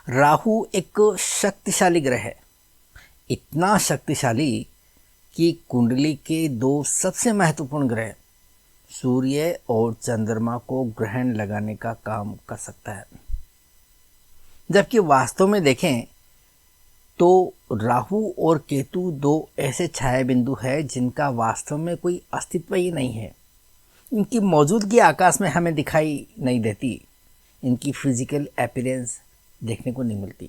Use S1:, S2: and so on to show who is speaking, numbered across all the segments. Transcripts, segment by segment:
S1: राहु एक शक्तिशाली ग्रह है। इतना शक्तिशाली कि कुंडली के दो सबसे महत्वपूर्ण ग्रह सूर्य और चंद्रमा को ग्रहण लगाने का काम कर सकता है। जबकि वास्तव में देखें तो राहु और केतु दो ऐसे छाया बिंदु है जिनका वास्तव में कोई अस्तित्व ही नहीं है। इनकी मौजूदगी आकाश में हमें दिखाई नहीं देती, इनकी फिजिकल अपीयरेंस देखने को नहीं मिलती।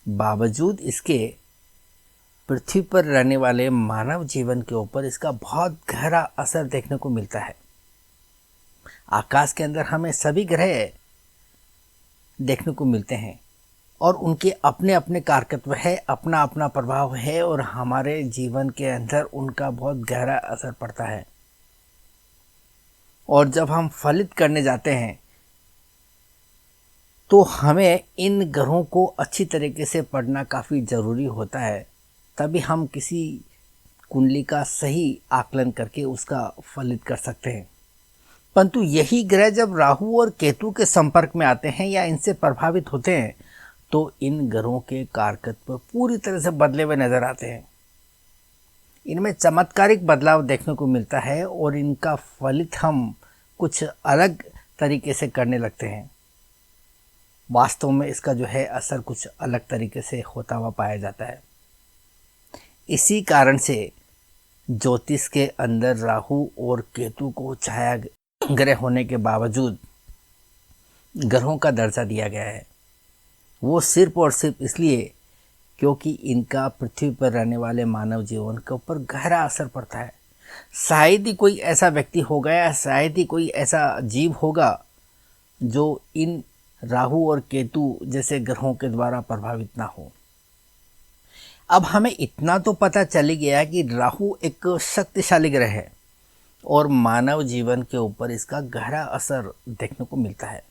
S1: बावजूद इसके पृथ्वी पर रहने वाले मानव जीवन के ऊपर इसका बहुत गहरा असर देखने को मिलता है। आकाश के अंदर हमें सभी ग्रह देखने को मिलते हैं और उनके अपने अपने कारकत्व है, अपना अपना प्रभाव है और हमारे जीवन के अंदर उनका बहुत गहरा असर पड़ता है। और जब हम फलित करने जाते हैं तो हमें इन ग्रहों को अच्छी तरीके से पढ़ना काफ़ी ज़रूरी होता है, तभी हम किसी कुंडली का सही आकलन करके उसका फलित कर सकते हैं। परंतु यही ग्रह जब राहु और केतु के संपर्क में आते हैं या इनसे प्रभावित होते हैं तो इन ग्रहों के कारकत्व पूरी तरह से बदले हुए नजर आते हैं। इनमें चमत्कारिक बदलाव देखने को मिलता है और इनका फलित हम कुछ अलग तरीके से करने लगते हैं। वास्तव में इसका जो है असर कुछ अलग तरीके से होता हुआ पाया जाता है। इसी कारण से ज्योतिष के अंदर राहु और केतु को छाया ग्रह होने के बावजूद ग्रहों का दर्जा दिया गया है। वो सिर्फ और सिर्फ इसलिए क्योंकि इनका पृथ्वी पर रहने वाले मानव जीवन के ऊपर गहरा असर पड़ता है। शायद ही कोई ऐसा व्यक्ति होगा या शायद ही कोई ऐसा जीव होगा जो इन राहु और केतु जैसे ग्रहों के द्वारा प्रभावित ना हो। अब हमें इतना तो पता चल ही गया कि राहु एक शक्तिशाली ग्रह है और मानव जीवन के ऊपर इसका गहरा असर देखने को मिलता है।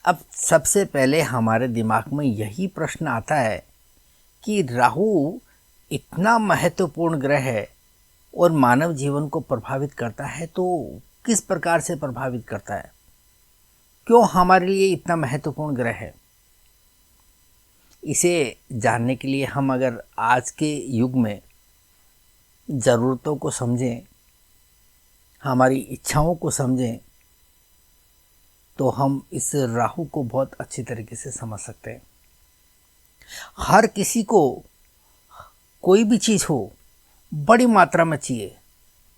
S1: अब सबसे पहले हमारे दिमाग में यही प्रश्न आता है कि राहु इतना महत्वपूर्ण ग्रह है और मानव जीवन को प्रभावित करता है, तो किस प्रकार से प्रभावित करता है, क्यों हमारे लिए इतना महत्वपूर्ण ग्रह है। इसे जानने के लिए हम अगर आज के युग में ज़रूरतों को समझें, हमारी इच्छाओं को समझें, तो हम इस राहु को बहुत अच्छी तरीके से समझ सकते हैं। हर किसी को कोई भी चीज़ हो बड़ी मात्रा में चाहिए,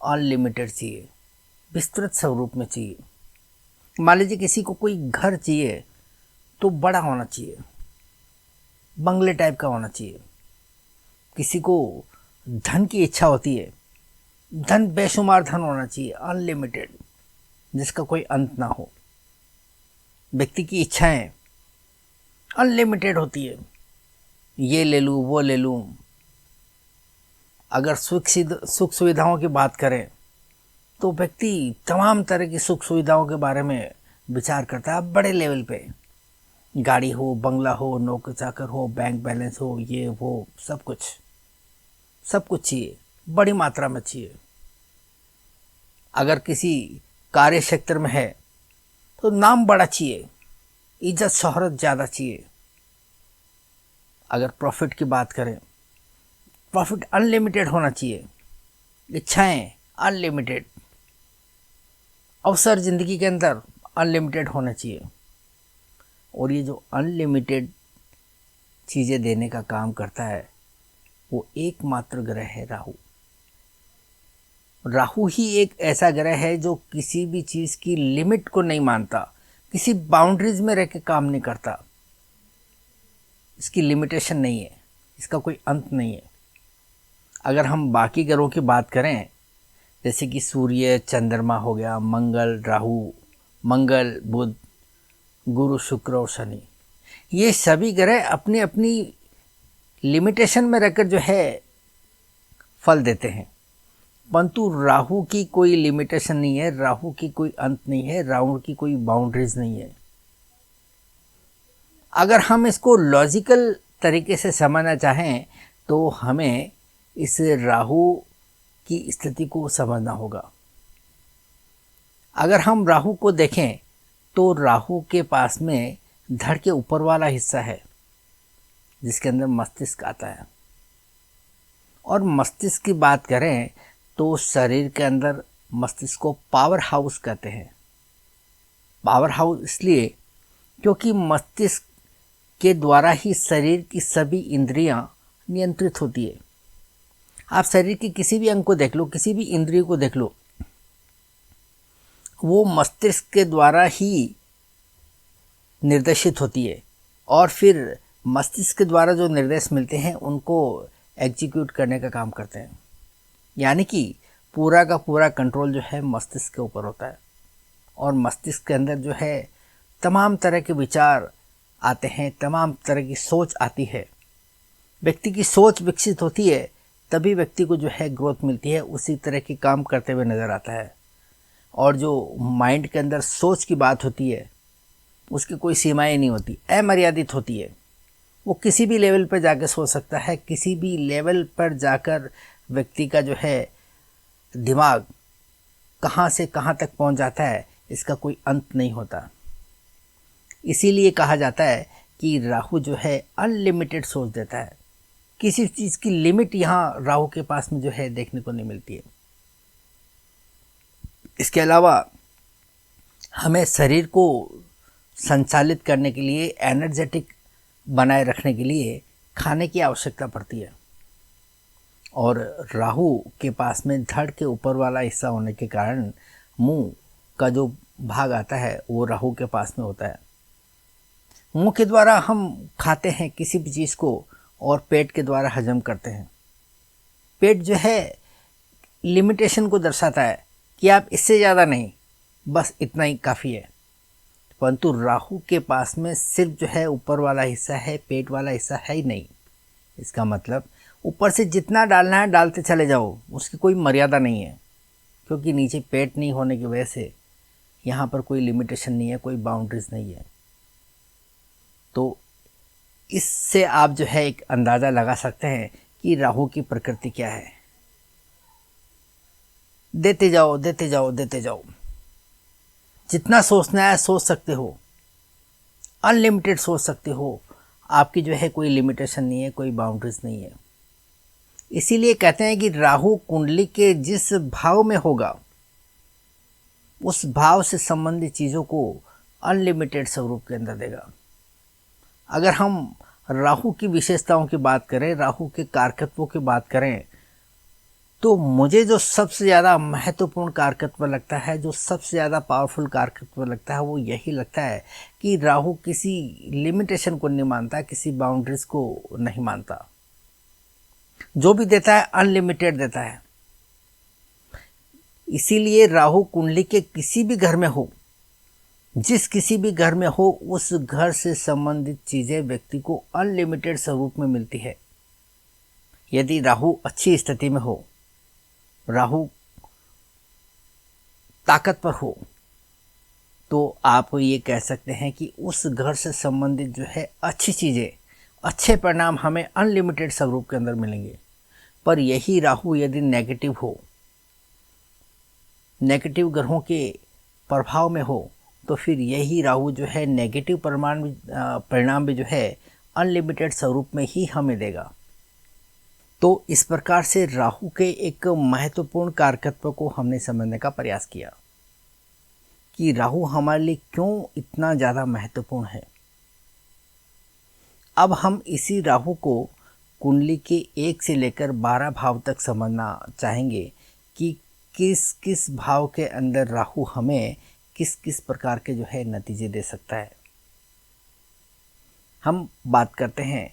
S1: अनलिमिटेड चाहिए, विस्तृत स्वरूप में चाहिए। मान लीजिए किसी को कोई घर चाहिए तो बड़ा होना चाहिए, बंगले टाइप का होना चाहिए। किसी को धन की इच्छा होती है, धन बेशुमार धन होना चाहिए, अनलिमिटेड, जिसका कोई अंत ना हो। व्यक्ति की इच्छाएं अनलिमिटेड होती है, ये ले लूँ वो ले लूँ। अगर सुख सुविधाओं की बात करें तो व्यक्ति तमाम तरह की सुख सुविधाओं के बारे में विचार करता है बड़े लेवल पे। गाड़ी हो, बंगला हो, नौकर चाकर हो, बैंक बैलेंस हो, ये वो सब कुछ चाहिए, बड़ी मात्रा में चाहिए। अगर किसी कार्य क्षेत्र में है तो नाम बड़ा चाहिए, इज्जत शोहरत ज़्यादा चाहिए। अगर प्रॉफिट की बात करें, प्रॉफिट अनलिमिटेड होना चाहिए, इच्छाएं अनलिमिटेड, अवसर ज़िंदगी के अंदर अनलिमिटेड होना चाहिए। और ये जो अनलिमिटेड चीज़ें देने का काम करता है वो एकमात्र ग्रह है राहु। राहु ही एक ऐसा ग्रह है जो किसी भी चीज़ की लिमिट को नहीं मानता, किसी बाउंड्रीज में रह के काम नहीं करता। इसकी लिमिटेशन नहीं है, इसका कोई अंत नहीं है। अगर हम बाकी ग्रहों की बात करें, जैसे कि सूर्य, चंद्रमा हो गया, मंगल, राहु, मंगल, बुध, गुरु, शुक्र और शनि, ये सभी ग्रह अपनी अपनी लिमिटेशन में रहकर जो है फल देते हैं। परंतु राहु की कोई लिमिटेशन नहीं है, राहु की कोई अंत नहीं है, राहु की कोई बाउंड्रीज नहीं है। अगर हम इसको लॉजिकल तरीके से समझना चाहें तो हमें इस राहु की स्थिति को समझना होगा। अगर हम राहु को देखें तो राहु के पास में धड़ के ऊपर वाला हिस्सा है जिसके अंदर मस्तिष्क आता है। और मस्तिष्क की बात करें तो शरीर के अंदर मस्तिष्क को पावर हाउस कहते हैं। पावर हाउस इसलिए क्योंकि मस्तिष्क के द्वारा ही शरीर की सभी इंद्रियां नियंत्रित होती है। आप शरीर के किसी भी अंग को देख लो, किसी भी इंद्रिय को देख लो, वो मस्तिष्क के द्वारा ही निर्देशित होती है और फिर मस्तिष्क के द्वारा जो निर्देश मिलते हैं उनको एग्जीक्यूट करने का काम करते हैं। यानी कि पूरा का पूरा कंट्रोल जो है मस्तिष्क के ऊपर होता है और मस्तिष्क के अंदर जो है तमाम तरह के विचार आते हैं, तमाम तरह की सोच आती है। व्यक्ति की सोच विकसित होती है तभी व्यक्ति को जो है ग्रोथ मिलती है, उसी तरह के काम करते हुए नज़र आता है। और जो माइंड के अंदर सोच की बात होती है उसकी कोई सीमाएं नहीं होती, अमर्यादित होती है। वो किसी भी लेवल पर जाकर सोच सकता है, किसी भी लेवल पर जाकर व्यक्ति का जो है दिमाग कहाँ से कहाँ तक पहुँच जाता है इसका कोई अंत नहीं होता। इसीलिए कहा जाता है कि राहु जो है अनलिमिटेड सोच देता है। किसी चीज़ की लिमिट यहाँ राहु के पास में जो है देखने को नहीं मिलती है। इसके अलावा हमें शरीर को संचालित करने के लिए, एनर्जेटिक बनाए रखने के लिए खाने की आवश्यकता पड़ती है। और राहु के पास में धड़ के ऊपर वाला हिस्सा होने के कारण मुंह का जो भाग आता है वो राहु के पास में होता है। मुंह के द्वारा हम खाते हैं किसी भी चीज़ को और पेट के द्वारा हजम करते हैं। पेट जो है लिमिटेशन को दर्शाता है कि आप इससे ज़्यादा नहीं, बस इतना ही काफ़ी है। परंतु राहु के पास में सिर्फ जो है ऊपर वाला हिस्सा है, पेट वाला हिस्सा है ही नहीं। इसका मतलब ऊपर से जितना डालना है डालते चले जाओ, उसकी कोई मर्यादा नहीं है, क्योंकि नीचे पेट नहीं होने की वजह से यहाँ पर कोई लिमिटेशन नहीं है, कोई बाउंड्रीज नहीं है। तो इससे आप जो है एक अंदाज़ा लगा सकते हैं कि राहु की प्रकृति क्या है। देते जाओ देते जाओ देते जाओ, जितना सोचना है सोच सकते हो, अनलिमिटेड सोच सकते हो। आपकी जो है कोई लिमिटेशन नहीं है, कोई बाउंड्रीज नहीं है। इसीलिए कहते हैं कि राहु कुंडली के जिस भाव में होगा उस भाव से संबंधित चीज़ों को अनलिमिटेड स्वरूप के अंदर देगा। अगर हम राहु की विशेषताओं की बात करें, राहु के कारकत्वों की बात करें, तो मुझे जो सबसे ज़्यादा महत्वपूर्ण कारकत्व लगता है, जो सबसे ज़्यादा पावरफुल कारकत्व लगता है, वो यही लगता है कि राहु किसी लिमिटेशन को नहीं मानता, किसी बाउंड्रीज को नहीं मानता। जो भी देता है अनलिमिटेड देता है। इसीलिए राहु कुंडली के किसी भी घर में हो, जिस किसी भी घर में हो, उस घर से संबंधित चीज़ें व्यक्ति को अनलिमिटेड स्वरूप में मिलती है। यदि राहु अच्छी स्थिति में हो, राहु ताकतवर हो, तो आप ये कह सकते हैं कि उस घर से संबंधित जो है अच्छी चीज़ें, अच्छे परिणाम हमें अनलिमिटेड स्वरूप के अंदर मिलेंगे। पर यही राहु यदि नेगेटिव हो, नेगेटिव ग्रहों के प्रभाव में हो, तो फिर यही राहु जो है नेगेटिव परिणाम भी जो है अनलिमिटेड स्वरूप में ही हमें देगा। तो इस प्रकार से राहु के एक महत्वपूर्ण कारकत्व को हमने समझने का प्रयास किया कि राहु हमारे लिए क्यों इतना ज़्यादा महत्वपूर्ण है। अब हम इसी राहु को कुंडली के 1 से लेकर 12 भाव तक समझना चाहेंगे कि किस किस भाव के अंदर राहु हमें किस किस प्रकार के जो है नतीजे दे सकता है। हम बात करते हैं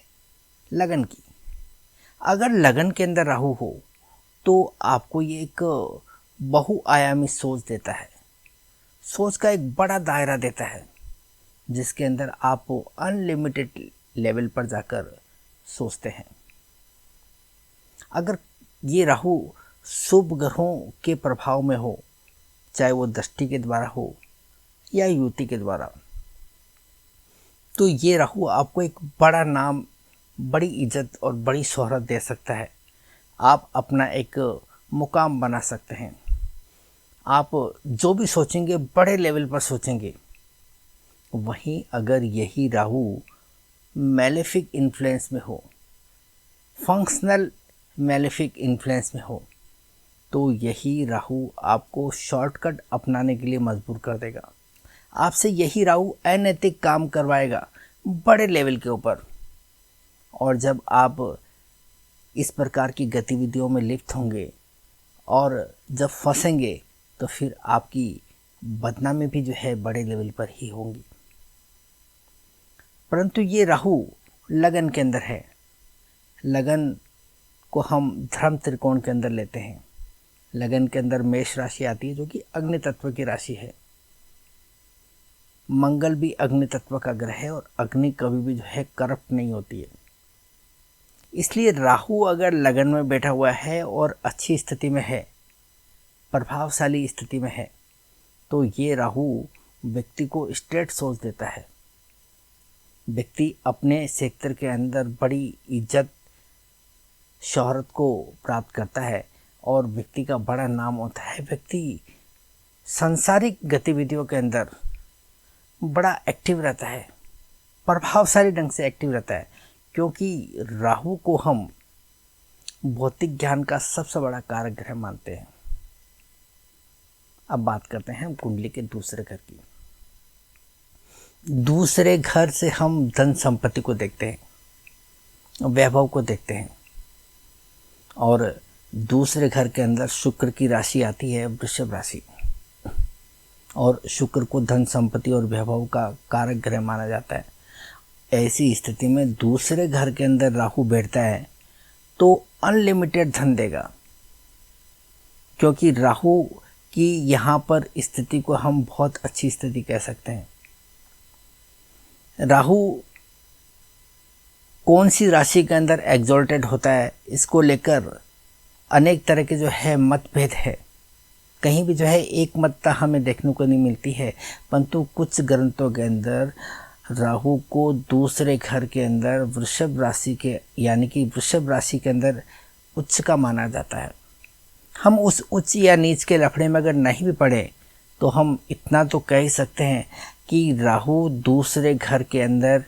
S1: लगन की। अगर लगन के अंदर राहु हो तो आपको ये एक बहुआयामी सोच देता है, सोच का एक बड़ा दायरा देता है, जिसके अंदर आप अनलिमिटेड लेवल पर जाकर सोचते हैं। अगर ये राहु शुभ ग्रहों के प्रभाव में हो, चाहे वो दृष्टि के द्वारा हो या युति के द्वारा, तो ये राहु आपको एक बड़ा नाम, बड़ी इज्जत और बड़ी शोहरत दे सकता है। आप अपना एक मुकाम बना सकते हैं। आप जो भी सोचेंगे बड़े लेवल पर सोचेंगे। वहीं अगर यही राहु मैलेफिक इन्फ्लुएंस में हो, फंक्शनल मैलेफिक इन्फ्लुएंस में हो, तो यही राहु आपको शॉर्टकट अपनाने के लिए मजबूर कर देगा। आपसे यही राहु अनैतिक काम करवाएगा बड़े लेवल के ऊपर। और जब आप इस प्रकार की गतिविधियों में लिप्त होंगे और जब फंसेंगे तो फिर आपकी बदनामी भी जो है बड़े लेवल पर ही होंगी। परंतु ये राहु लगन के अंदर है। लगन को हम धर्म त्रिकोण के अंदर लेते हैं। लगन के अंदर मेष राशि आती है जो कि अग्नि तत्व की राशि है। मंगल भी अग्नि तत्व का ग्रह है और अग्नि कभी भी जो है करप्ट नहीं होती है। इसलिए राहु अगर लगन में बैठा हुआ है और अच्छी स्थिति में है, प्रभावशाली स्थिति में है, तो ये राहु व्यक्ति को स्ट्रेट सोच देता है। व्यक्ति अपने क्षेत्र के अंदर बड़ी इज्जत शोहरत को प्राप्त करता है और व्यक्ति का बड़ा नाम होता है। व्यक्ति सांसारिक गतिविधियों के अंदर बड़ा एक्टिव रहता है, प्रभावशाली ढंग से एक्टिव रहता है, क्योंकि राहु को हम भौतिक ज्ञान का सबसे बड़ा कारक ग्रह मानते हैं। अब बात करते हैं हम कुंडली के दूसरे घर की। दूसरे घर से हम धन संपत्ति को देखते हैं, वैभव को देखते हैं। और दूसरे घर के अंदर शुक्र की राशि आती है वृषभ राशि, और शुक्र को धन संपत्ति और वैभव का कारक ग्रह माना जाता है। ऐसी स्थिति में दूसरे घर के अंदर राहु बैठता है तो अनलिमिटेड धन देगा, क्योंकि राहु की यहाँ पर स्थिति को हम बहुत अच्छी स्थिति कह सकते हैं। राहु कौन सी राशि के अंदर एग्जॉल्टेड होता है, इसको लेकर अनेक तरह के जो है मतभेद है। कहीं भी जो है एक मतता हमें देखने को नहीं मिलती है, परंतु कुछ ग्रंथों के अंदर राहु को दूसरे घर के अंदर वृषभ राशि के यानी कि वृषभ राशि के अंदर उच्च का माना जाता है। हम उस उच्च या नीच के लफड़े में अगर नहीं भी पड़े तो हम इतना तो कह ही सकते हैं कि राहु दूसरे घर के अंदर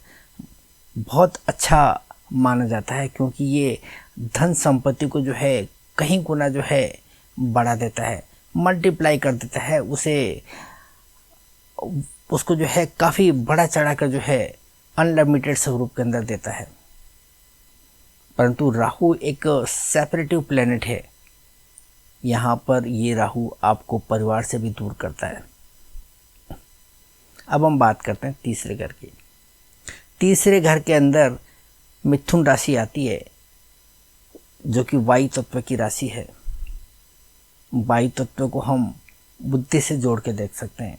S1: बहुत अच्छा माना जाता है, क्योंकि ये धन संपत्ति को जो है कहीं गुना जो है बढ़ा देता है, मल्टीप्लाई कर देता है, उसको जो है काफ़ी बड़ा चढ़ा कर जो है अनलिमिटेड स्वरूप के अंदर देता है। परंतु राहु एक सेपरेटिव प्लेनेट है। यहाँ पर ये राहु आपको परिवार से भी दूर करता है। अब हम बात करते हैं तीसरे घर की। तीसरे घर के अंदर मिथुन राशि आती है जो कि वायु तत्व की राशि है। वायु तत्व को हम बुद्धि से जोड़ के देख सकते हैं,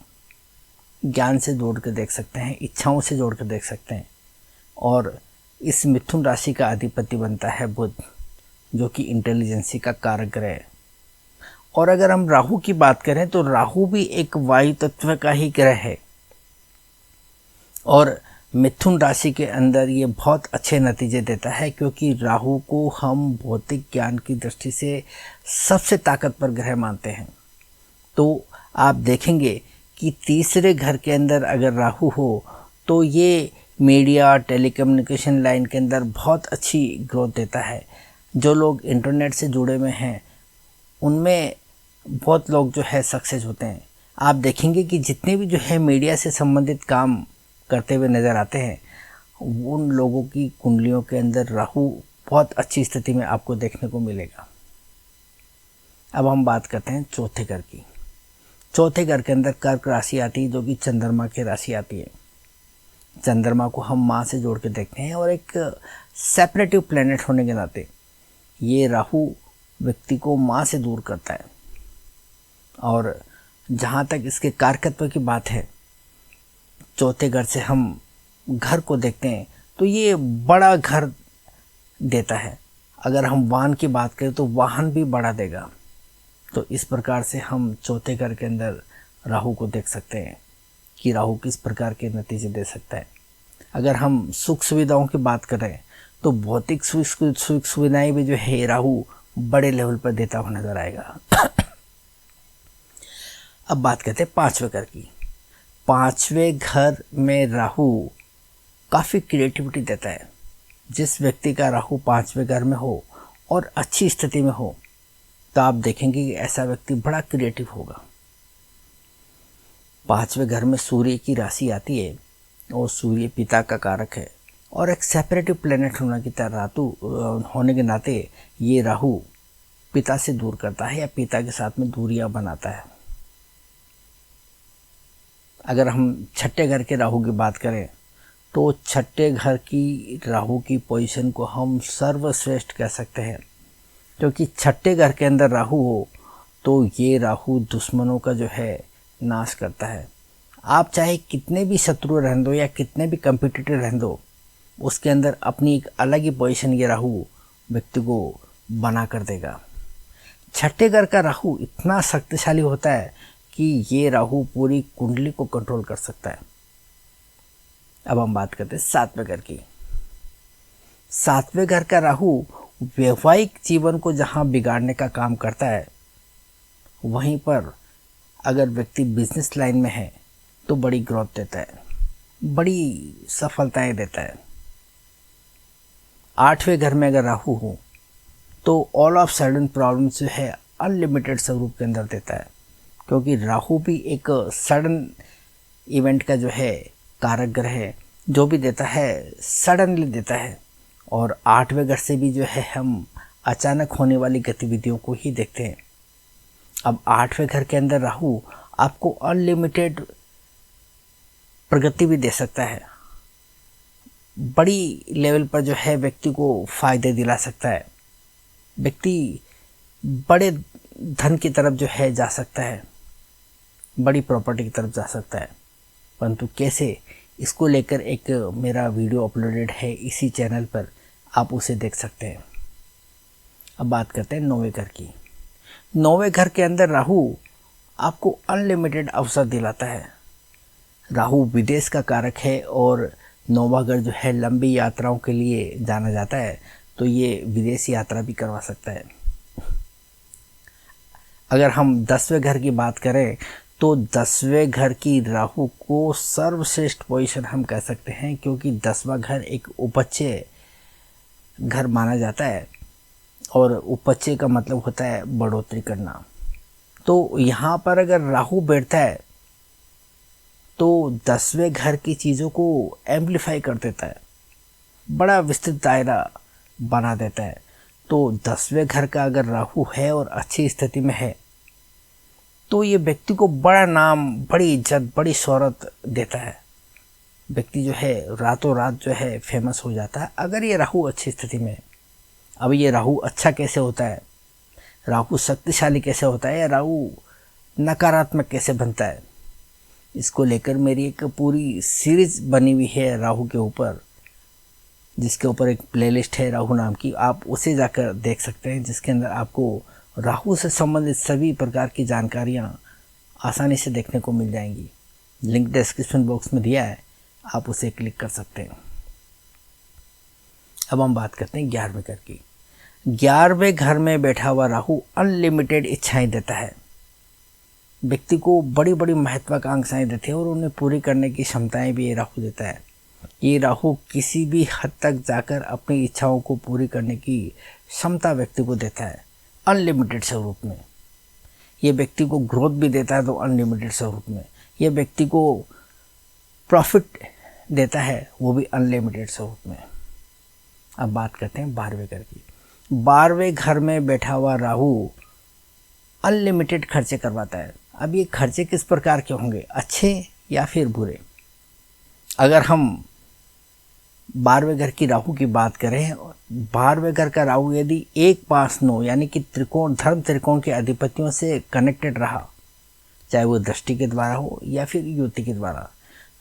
S1: ज्ञान से जोड़ के देख सकते हैं, इच्छाओं से जोड़ के देख सकते हैं। और इस मिथुन राशि का अधिपति बनता है बुध, जो कि इंटेलिजेंसी का कारक ग्रह है। और अगर हम राहु की बात करें तो राहु भी एक वायु तत्व का ही ग्रह है, और मिथुन राशि के अंदर ये बहुत अच्छे नतीजे देता है, क्योंकि राहु को हम भौतिक ज्ञान की दृष्टि से सबसे ताकतवर ग्रह मानते हैं। तो आप देखेंगे कि तीसरे घर के अंदर अगर राहु हो तो ये मीडिया टेलीकम्युनिकेशन लाइन के अंदर बहुत अच्छी ग्रोथ देता है। जो लोग इंटरनेट से जुड़े हुए हैं उनमें बहुत लोग जो है सक्सेस होते हैं। आप देखेंगे कि जितने भी जो है मीडिया से संबंधित काम करते हुए नज़र आते हैं, उन लोगों की कुंडलियों के अंदर राहु बहुत अच्छी स्थिति में आपको देखने को मिलेगा। अब हम बात करते हैं चौथे घर की। चौथे घर के अंदर कर्क राशि आती है, जो कि चंद्रमा की राशि आती है। चंद्रमा को हम माँ से जोड़ के देखते हैं, और एक सेपरेटिव प्लेनेट होने के नाते ये राहु व्यक्ति को माँ से दूर करता है। और जहाँ तक इसके कारकत्व की बात है, चौथे घर से हम घर को देखते हैं तो ये बड़ा घर देता है। अगर हम वाहन की बात करें तो वाहन भी बड़ा देगा। तो इस प्रकार से हम चौथे घर के अंदर राहु को देख सकते हैं कि राहु किस प्रकार के नतीजे दे सकता है। अगर हम सुख सुविधाओं की बात करें तो भौतिक सुख सुविधाएं भी जो है राहु बड़े लेवल पर देता हुआ नजर आएगा। अब बात करते हैं पांचवें घर की। 5वें घर में राहु काफ़ी क्रिएटिविटी देता है। जिस व्यक्ति का राहु 5वें घर में हो और अच्छी स्थिति में हो तो आप देखेंगे कि ऐसा व्यक्ति बड़ा क्रिएटिव होगा। 5वें घर में सूर्य की राशि आती है और सूर्य पिता का कारक है और एक सेपरेटिव प्लेनेट होने के नाते ये राहु पिता से दूर करता है या पिता के साथ में दूरियां बनाता है। अगर हम छठे घर के राहु की बात करें तो छठे घर की राहु की पोजीशन को हम सर्वश्रेष्ठ कह सकते हैं, क्योंकि छठे घर के अंदर राहु हो तो ये राहु दुश्मनों का जो है नाश करता है। आप चाहे कितने भी शत्रु रहने दो या कितने भी कम्पिटिटर रहने दो, उसके अंदर अपनी एक अलग ही पोजीशन ये राहु व्यक्ति को बना कर देगा। छठे घर का राहु इतना शक्तिशाली होता है कि ये राहु पूरी कुंडली को कंट्रोल कर सकता है। अब हम बात करते हैं 7वें घर की। 7वें घर का राहु वैवाहिक जीवन को जहाँ बिगाड़ने का काम करता है, वहीं पर अगर व्यक्ति बिजनेस लाइन में है तो बड़ी ग्रोथ देता है, बड़ी सफलताएं देता है। 8वें घर में अगर राहु हो तो ऑल ऑफ सडन प्रॉब्लम जो है अनलिमिटेड स्वरूप के अंदर देता है, क्योंकि राहु भी एक सडन इवेंट का जो है कारक ग्रह है, जो भी देता है सडनली देता है। और 8वें घर से भी जो है हम अचानक होने वाली गतिविधियों को ही देखते हैं। अब 8वें घर के अंदर राहु आपको अनलिमिटेड प्रगति भी दे सकता है, बड़ी लेवल पर जो है व्यक्ति को फायदे दिला सकता है, व्यक्ति बड़े धन की तरफ जो है जा सकता है, बड़ी प्रॉपर्टी की तरफ जा सकता है। परंतु कैसे, इसको लेकर एक मेरा वीडियो अपलोडेड है इसी चैनल पर, आप उसे देख सकते हैं। अब बात करते हैं 9वें घर की। 9वें घर के अंदर राहु आपको अनलिमिटेड अवसर दिलाता है। राहु विदेश का कारक है और 9वां घर जो है लंबी यात्राओं के लिए जाना जाता है, तो ये विदेश यात्रा भी करवा सकता है। अगर हम 10वें घर की बात करें तो 10वें घर की राहु को सर्वश्रेष्ठ पोजीशन हम कह सकते हैं, क्योंकि 10वां घर एक उपच्य घर माना जाता है और उपच्य का मतलब होता है बढ़ोतरी करना। तो यहाँ पर अगर राहु बैठता है तो 10वें घर की चीज़ों को एम्प्लीफाई कर देता है, बड़ा विस्तृत दायरा बना देता है। तो 10वें घर का अगर राहु है और अच्छी स्थिति में है तो ये व्यक्ति को बड़ा नाम, बड़ी इज्जत, बड़ी शोहरत देता है। व्यक्ति जो है रातों रात जो है फेमस हो जाता है अगर ये राहु अच्छी स्थिति में है। अब ये राहु अच्छा कैसे होता है, राहु शक्तिशाली कैसे होता है या राहु नकारात्मक कैसे बनता है, इसको लेकर मेरी एक पूरी सीरीज बनी हुई है राहु के ऊपर, जिसके ऊपर एक प्लेलिस्ट है राहु नाम की, आप उसे जाकर देख सकते हैं, जिसके अंदर आपको राहु से संबंधित सभी प्रकार की जानकारियाँ आसानी से देखने को मिल जाएंगी। लिंक डिस्क्रिप्शन बॉक्स में दिया है, आप उसे क्लिक कर सकते हैं। अब हम बात करते हैं 11वें घर की। 11वें घर में बैठा हुआ राहु अनलिमिटेड इच्छाएं देता है। व्यक्ति को बड़ी बड़ी महत्वाकांक्षाएं देते हैं और उन्हें पूरी करने की क्षमताएं भी ये राहु देता है। ये राहु किसी भी हद तक जाकर अपनी इच्छाओं को पूरी करने की क्षमता व्यक्ति को देता है अनलिमिटेड स्वरूप में। ये व्यक्ति को ग्रोथ भी देता है तो अनलिमिटेड स्वरूप में। ये व्यक्ति को प्रॉफिट देता है, वो भी अनलिमिटेड स्वरूप में। अब बात करते हैं 12वें घर की। 12वें घर में बैठा हुआ राहु अनलिमिटेड खर्चे करवाता है। अब ये खर्चे किस प्रकार के होंगे, अच्छे या फिर बुरे? अगर हम 12वें घर की राहु की बात करें, 12वें घर का राहु यदि 1, 5, 9 यानी कि त्रिकोण, धर्म त्रिकोण के अधिपतियों से कनेक्टेड रहा, चाहे वो दृष्टि के द्वारा हो या फिर युति के द्वारा,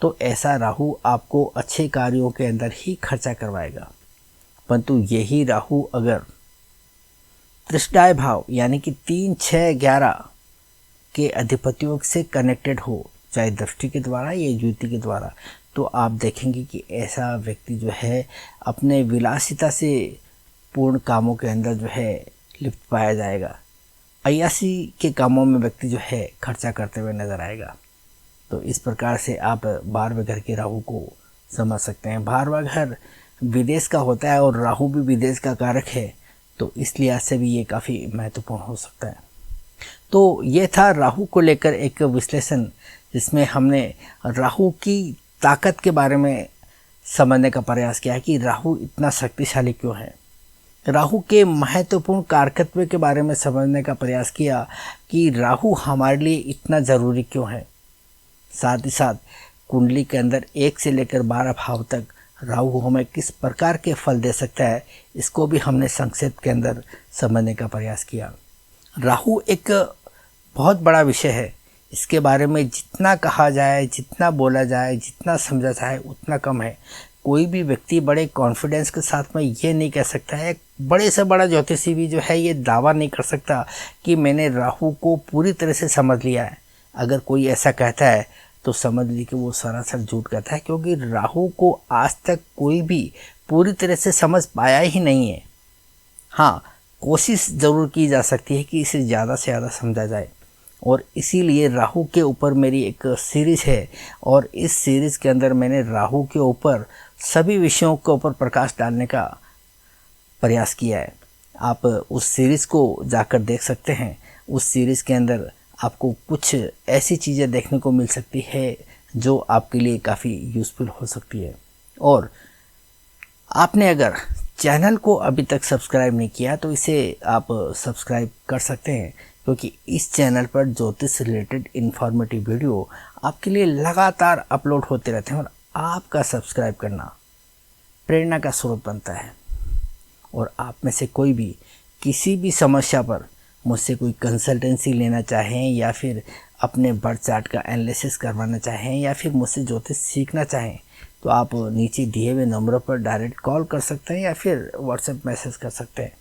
S1: तो ऐसा राहु आपको अच्छे कार्यों के अंदर ही खर्चा करवाएगा। परंतु यही राहु अगर त्रिष्टाय भाव यानी कि 3, 6, 11 के अधिपतियों से कनेक्टेड हो, चाहे दृष्टि के द्वारा या युति के द्वारा, तो आप देखेंगे कि ऐसा व्यक्ति जो है अपने विलासिता से पूर्ण कामों के अंदर जो है लिप्त पाया जाएगा। अय्यासी के कामों में व्यक्ति जो है खर्चा करते हुए नजर आएगा। तो इस प्रकार से आप बारहवें घर के राहु को समझ सकते हैं। 12वां घर विदेश का होता है और राहु भी विदेश का कारक है, तो इस लिहाज से भी ये काफ़ी महत्वपूर्ण हो सकता है। तो ये था राहु को लेकर एक विश्लेषण, जिसमें हमने राहु की ताकत के बारे में समझने का प्रयास किया कि राहु इतना शक्तिशाली क्यों है। राहु के महत्वपूर्ण कारकत्व के बारे में समझने का प्रयास किया कि राहु हमारे लिए इतना ज़रूरी क्यों है। साथ ही साथ कुंडली के अंदर 1 से लेकर 12 भाव तक राहु हमें किस प्रकार के फल दे सकता है, इसको भी हमने संक्षेप के अंदर समझने का प्रयास किया। राहु एक बहुत बड़ा विषय है, इसके बारे में जितना कहा जाए, जितना बोला जाए, जितना समझा जाए उतना कम है। कोई भी व्यक्ति बड़े कॉन्फिडेंस के साथ में ये नहीं कह सकता है, बड़े से बड़ा ज्योतिषी भी जो है ये दावा नहीं कर सकता कि मैंने राहु को पूरी तरह से समझ लिया है। अगर कोई ऐसा कहता है तो समझ लीजिए कि वो सरासर झूठ कहता है, क्योंकि राहु को आज तक कोई भी पूरी तरह से समझ पाया ही नहीं है। हाँ, कोशिश ज़रूर की जा सकती है कि इसे ज़्यादा से ज़्यादा समझा जाए, और इसीलिए राहु के ऊपर मेरी एक सीरीज़ है, और इस सीरीज़ के अंदर मैंने राहु के ऊपर सभी विषयों के ऊपर प्रकाश डालने का प्रयास किया है। आप उस सीरीज़ को जाकर देख सकते हैं। उस सीरीज़ के अंदर आपको कुछ ऐसी चीज़ें देखने को मिल सकती है जो आपके लिए काफ़ी यूज़फुल हो सकती है। और आपने अगर चैनल को अभी तक सब्सक्राइब नहीं किया तो इसे आप सब्सक्राइब कर सकते हैं, क्योंकि इस चैनल पर ज्योतिष से रिलेटेड इन्फॉर्मेटिव वीडियो आपके लिए लगातार अपलोड होते रहते हैं, और आपका सब्सक्राइब करना प्रेरणा का स्रोत बनता है। और आप में से कोई भी किसी भी समस्या पर मुझसे कोई कंसल्टेंसी लेना चाहें, या फिर अपने बर्थ चार्ट का एनालिसिस करवाना चाहें, या फिर मुझसे ज्योतिष सीखना चाहें, तो आप नीचे दिए हुए नंबरों पर डायरेक्ट कॉल कर सकते हैं या फिर व्हाट्सएप मैसेज कर सकते हैं।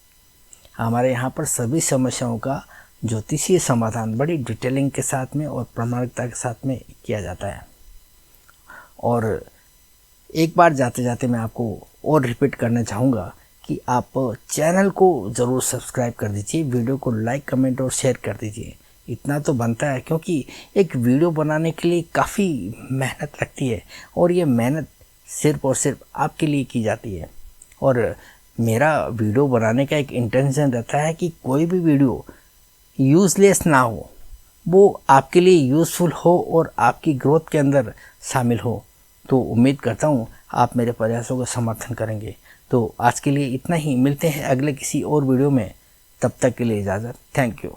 S1: हमारे यहाँ पर सभी समस्याओं का ज्योतिषीय समाधान बड़ी डिटेलिंग के साथ में और प्रामाणिकता के साथ में किया जाता है। और एक बार जाते जाते मैं आपको और रिपीट करना चाहूँगा कि आप चैनल को ज़रूर सब्सक्राइब कर दीजिए, वीडियो को लाइक, कमेंट और शेयर कर दीजिए। इतना तो बनता है, क्योंकि एक वीडियो बनाने के लिए काफ़ी मेहनत लगती है, और ये मेहनत सिर्फ़ और सिर्फ आपके लिए की जाती है। और मेरा वीडियो बनाने का एक इंटेंशन रहता है कि कोई भी वीडियो यूज़लेस ना हो, वो आपके लिए यूज़फुल हो और आपकी ग्रोथ के अंदर शामिल हो। तो उम्मीद करता हूँ आप मेरे प्रयासों का समर्थन करेंगे। तो आज के लिए इतना ही, मिलते हैं अगले किसी और वीडियो में। तब तक के लिए इजाज़त। Thank you.